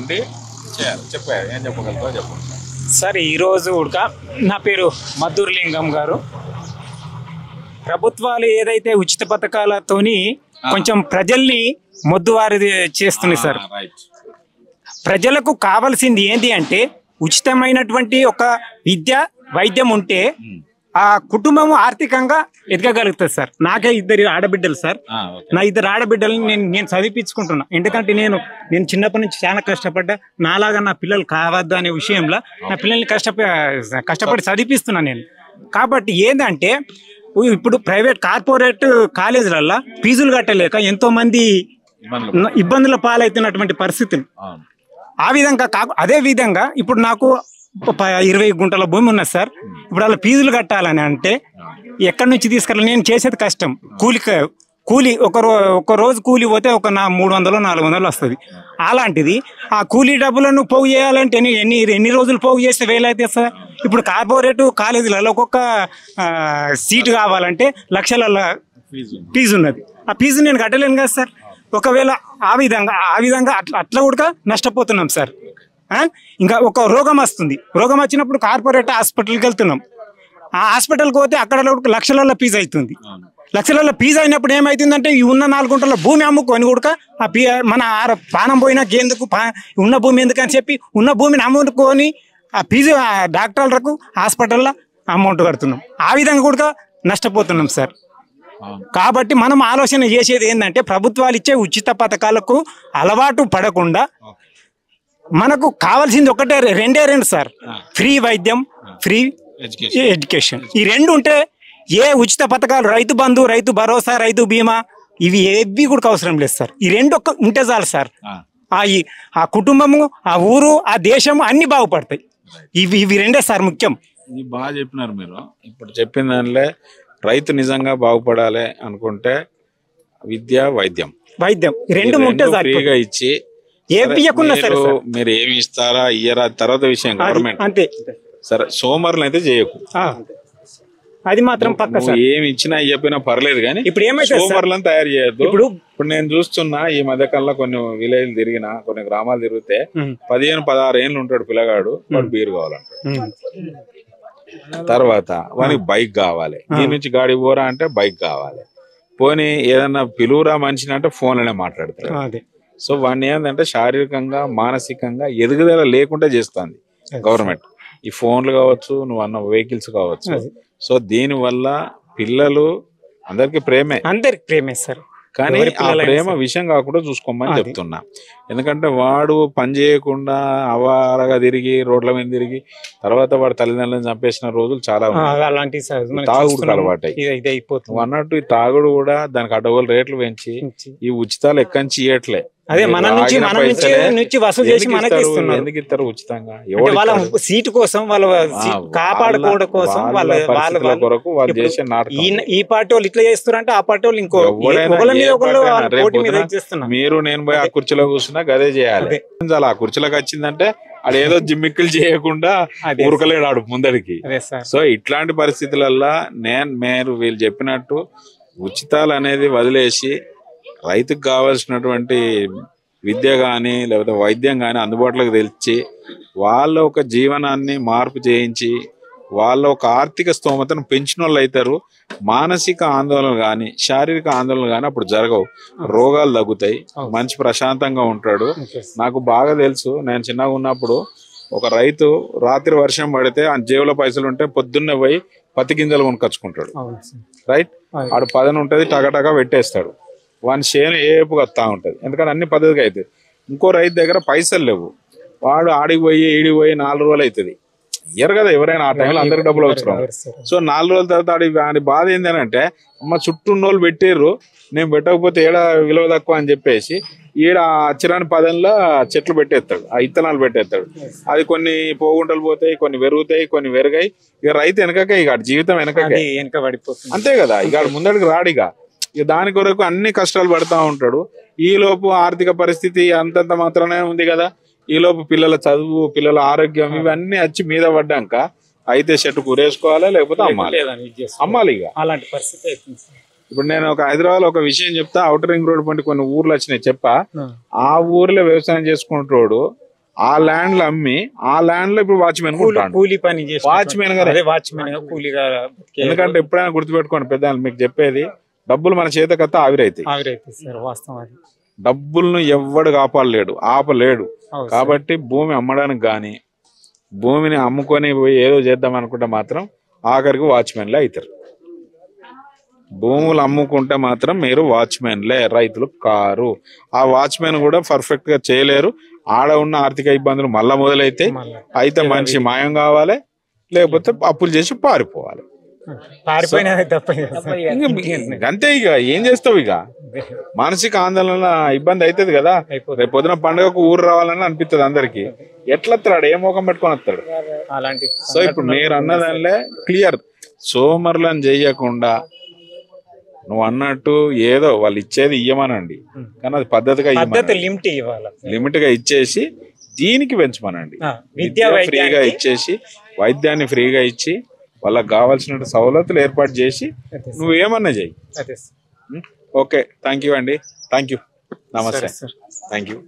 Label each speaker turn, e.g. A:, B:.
A: ఉండి చేయాలి. చెప్పారు ఏం చెప్పగలుగుతావు చెప్పు
B: సార్. ఈరోజు కూడా నా పేరు మధుర్లింగం గారు. ప్రభుత్వాలు ఏదైతే ఉచిత పథకాలతోని కొంచెం ప్రజల్ని మొద్దువారి చేస్తుంది సార్. ప్రజలకు కావాల్సింది ఏంటి అంటే ఉచితమైనటువంటి ఒక విద్య వైద్యం ఉంటే ఆ కుటుంబం ఆర్థికంగా ఎదగగలుగుతుంది సార్. నాకే 2 ఆడబిడ్డలు సార్. నా 2 ఆడబిడ్డలని నేను చదివించుకుంటున్నా. ఎందుకంటే నేను చిన్నప్పటి నుంచి చాలా కష్టపడ్డా. నాలాగా నా పిల్లలు కావద్దు అనే విషయంలో నా పిల్లల్ని కష్టపడి చదివిస్తున్నా నేను. కాబట్టి ఏంటంటే ఇప్పుడు ప్రైవేట్ కార్పొరేట్ కాలేజీలల్లో ఫీజులు కట్టలేక ఎంతో మంది ఇబ్బందుల పాలవుతున్నటువంటి పరిస్థితులు. ఆ విధంగా అదే విధంగా ఇప్పుడు నాకు 20 గుంటల భూమి ఉన్నది సార్. ఇప్పుడు అలా ఫీజులు కట్టాలని అంటే ఎక్కడి నుంచి తీసుకెళ్ళాలి? నేను చేసేది కష్టం. కూలి ఒక రోజు కూలి పోతే ఒక 300-400 వస్తుంది. అలాంటిది ఆ కూలీ డబ్బులను పోగు చేయాలంటే ఎన్ని రోజులు పోగు చేస్తే వేలైతే సార్. ఇప్పుడు కార్పొరేట్ కాలేజీలలో ఒక్కొక్క సీటు కావాలంటే లక్షల ఫీజు ఉన్నది. ఆ ఫీజు నేను కట్టలేను కదా సార్. ఒకవేళ ఆ విధంగా అట్లా కూడా నష్టపోతున్నాం సార్. ఇంకా ఒక రోగం వస్తుంది. రోగం వచ్చినప్పుడు కార్పొరేట్ హాస్పిటల్కి వెళ్తున్నాం. ఆ హాస్పిటల్కి పోతే అక్కడ లక్షల ఫీజు అవుతుంది. లక్షల ఫీజు అయినప్పుడు ఏమవుతుందంటే ఈ ఉన్న 4 గుంటల భూమి అమ్ముకొని కూడా మన పానం పోయినా ఎందుకు ఉన్న భూమి ఎందుకని చెప్పి ఉన్న భూమిని అమ్ముకొని ఆ ఫీజు డాక్టర్లకు హాస్పిటల్లో అమౌంట్ కడుతున్నాం. ఆ విధంగా కూడా నష్టపోతున్నాం సార్. కాబట్టి మనం ఆలోచన చేసేది ఏంటంటే ప్రభుత్వాలు ఇచ్చే ఉచిత పథకాలకు అలవాటు పడకుండా మనకు కావాల్సింది ఒకటే 2 సార్. ఫ్రీ వైద్యం, ఫ్రీ ఎడ్యుకేషన్. ఈ 2 ఉంటే ఏ ఉచిత పథకాలు రైతు బంధు, రైతు భరోసా, రైతు బీమా ఇవి ఏవి కూడా అవసరం లేదు సార్. ఈ 2 ఉంటే చాలు సార్. ఆ కుటుంబము, ఆ ఊరు, ఆ దేశము అన్ని బాగుపడతాయి. ఇవి 2 సార్ ముఖ్యం.
A: ఇది బాగా చెప్పినారు మీరు. ఇప్పుడు చెప్పిన దానిలో రైతు నిజంగా బాగుపడాలి అనుకుంటే విద్య, వైద్యం ఈ 2 ఉంటే ఫ్రీగా ఇచ్చి మీరు ఏమి ఇస్తారా ఇయ్యరా తర్వాత విషయం గవర్నమెంట్ అంతే. సరే సోమరులు అయితే చేయకు,
B: అది మాత్రం పక్క.
A: ఏమి ఇచ్చినా ఇయ్యపోయినా పర్లేదు కానీ ఇప్పుడు ఏమైతే సోమరులను తయారు చేయొద్దు. ఇప్పుడు నేను చూస్తున్నా ఈ మధ్యకాలంలో కొన్ని విలేజ్లు తిరిగినా, కొన్ని గ్రామాలు తిరిగితే 15-16 ఏళ్ళు ఉంటాడు పిల్లగాడు, వాడు బీరు కావాలంటాడు. తర్వాత వానికి బైక్ కావాలి. దీని నుంచి గాడి పోరా అంటే బైక్ కావాలి. పోనీ ఏదన్నా పిలువురా మనిషిని అంటే ఫోన్లోనే మాట్లాడతాడు. సో వాడిని ఏంటంటే శారీరకంగా మానసికంగా ఎదుగుదల లేకుండా చేస్తుంది గవర్నమెంట్. ఈ ఫోన్లు కావచ్చు, నువ్వు అన్న వెహికల్స్ కావచ్చు. సో దీని వల్ల పిల్లలు అందరికి ప్రేమే సార్. కానీ ఆ ప్రేమ విషయం కాకుండా చూసుకోమని చెప్తున్నా. ఎందుకంటే వాడు పని చేయకుండా అవారగా తిరిగి రోడ్ల మీద తిరిగి తర్వాత వాడు తల్లిదండ్రులను చంపేసిన రోజులు చాలా తాగుడు అలవాటు అన్నట్టు. ఈ తాగుడు కూడా దానికి అడ్డగోలు రేట్లు పెంచి ఈ ఉచితాలు ఎక్కంచి ఇయ్యట్లే.
B: అదే మన నుంచి వసూలు చేసి మనకి ఇస్తున్నారు.
A: ఎందుకు ఇస్తారు ఉచితంగా?
B: వాళ్ళ సీటు కోసం, వాళ్ళ కాపాడుకోవడం కోసం, వాళ్ళ కొరకు వాళ్ళు చేసే నాటకం. ఈ పార్టీ వాళ్ళు ఇట్లా చేస్తారంటే ఆ పార్టీ వాళ్ళు ఇంకో
A: మీరు నేను పోయి ఆ కుర్చీలో కూర్చున్నా గదే చేయాలి. ఆ కుర్చీలోకి వచ్చిందంటే అది ఏదో జిమ్మిక్కులు చేయకుండా ఉరకలేడు ఆడు ముందడికి. సో ఇట్లాంటి పరిస్థితులల్లో మీరు వీళ్ళు చెప్పినట్టు ఉచితాలు అనేది వదిలేసి రైతుకు కావాల్సినటువంటి విద్య కానీ లేకపోతే వైద్యం కానీ అందుబాటులోకి తెచ్చి వాళ్ళ ఒక జీవనాన్ని మార్పు చేయించి వాళ్ళ ఒక ఆర్థిక స్తోమతను పెంచిన వాళ్ళు అవుతారు. మానసిక ఆందోళనలు కానీ శారీరక ఆందోళనలు కానీ అప్పుడు జరగవు. రోగాలు తగ్గుతాయి, మంచి ప్రశాంతంగా ఉంటాడు. నాకు బాగా తెలుసు, నేను చిన్నగా ఉన్నప్పుడు ఒక రైతు రాత్రి వర్షం పడితే ఆ జేబులో పైసలు ఉంటే పొద్దున్నే పోయి పత్తి గింజలు కొనుకొచ్చుకుంటాడు. రైట్, ఆడు పదన ఉంటుంది, టగటగా పెట్టేస్తాడు. వాని చేను ఏపుగా వస్తూ ఉంటుంది, ఎందుకంటే అన్ని పద్ధతిగా అవుతుంది. ఇంకో రైతు దగ్గర పైసలు లేవు, వాడు ఆడిపోయి ఈడిపోయి 4 రోజులు అవుతుంది. ఇయ్యరు కదా ఎవరైనా, ఆ టైంలో అందరికి డబ్బులు అవసరం. సో 4 రోజుల తర్వాత వాడి బాధ ఏంటి అంటే అమ్మ చుట్టూ ఉన్నోళ్ళు పెట్టారు, నేను పెట్టకపోతే ఏడ విలువ తక్కువ అని చెప్పేసి ఈడ అచ్చిరాని పదంలో చెట్లు పెట్టేస్తాడు, ఆ ఇత్తనాలు పెట్టేస్తాడు. అది కొన్ని పోగుంటలు పోతాయి, కొన్ని పెరుగుతాయి, కొన్ని పెరిగాయి. ఇక రైతు వెనకకే, ఇక జీవితం వెనకకే అంతే కదా. ఇక ముందడికి రాడిగా. ఇక దాని కొరకు అన్ని కష్టాలు పడుతూ ఉంటాడు. ఈలోపు ఆర్థిక పరిస్థితి అంతంత మాత్రమే ఉంది కదా. ఈలోపు పిల్లల చదువు, పిల్లల ఆరోగ్యం ఇవన్నీ వచ్చి మీద పడ్డాక అయితే చెట్టు కూరేసుకోవాలి, లేకపోతే అమ్మాలి ఇక.
B: అలాంటి పరిస్థితి.
A: ఇప్పుడు నేను ఒక హైదరాబాద్ ఒక విషయం చెప్తా. ఔటర్ రింగ్ రోడ్ పంటి కొన్ని ఊర్లు వచ్చినాయి చెప్పా. ఆ ఊర్లో వ్యవసాయం చేసుకుంటాడు ఆ ల్యాండ్లు అమ్మి ఆ ల్యాండ్ లో ఇప్పుడు వాచ్మెన్
B: కూలీ పని చేసి
A: వాచ్మెన్ గా
B: వాచ్మెన్ గా కూలీగా.
A: ఎందుకంటే ఎప్పుడైనా గుర్తుపెట్టుకోండి పెద్ద మీకు చెప్పేది, డబ్బులు మన చేతకత్తా ఆవిరైతాయి.
B: సార్ వాస్తవం అది.
A: డబ్బులను ఎవ్వడు కాపాడలేడు, ఆపలేడు. కాబట్టి భూమి అమ్మడానికి గాని భూమిని అమ్ముకొని పోయి ఏదో చేద్దాం అనుకుంటే మాత్రం ఆఖరికి వాచ్మెన్లే అవుతారు. భూములు అమ్ముకుంటే మాత్రం మీరు వాచ్మెన్లే, రైతులు కారు. ఆ వాచ్మెన్ కూడా పర్ఫెక్ట్ గా చేయలేరు. ఆడ ఉన్న ఆర్థిక ఇబ్బందులు మళ్ళా మొదలైతే మనిషి మాయం కావాలి, లేకపోతే అప్పులు చేసి పారిపోవాలి. అంతే. ఇక ఏం చేస్తావు? ఇక మానసిక ఆందోళన ఇబ్బంది అవుతుంది కదా. రేపు పొద్దున పండుగకు ఊరు రావాలని అనిపిస్తుంది అందరికి. ఎట్లా వస్తాడు? ఏ మోకం పెట్టుకొని వస్తాడు? సో ఇప్పుడు మీరు అన్నదానిలే క్లియర్. సోమరులను చెయ్యకుండా నువ్వు అన్నట్టు ఏదో వాళ్ళు ఇచ్చేది ఇయ్యమనండి, కానీ అది పద్ధతిగా లిమిట్ గా ఇచ్చేసి దీనికి పెంచమనండి. విద్య ఫ్రీగా ఇచ్చేసి వైద్యాన్ని ఫ్రీగా ఇచ్చి వాళ్ళకి కావాల్సిన సవలతులు ఏర్పాటు చేసి నువ్వేమన్నా చెయ్యి. ఓకే, థ్యాంక్ యూ అండి. Thank you. నమస్తే. Thank you.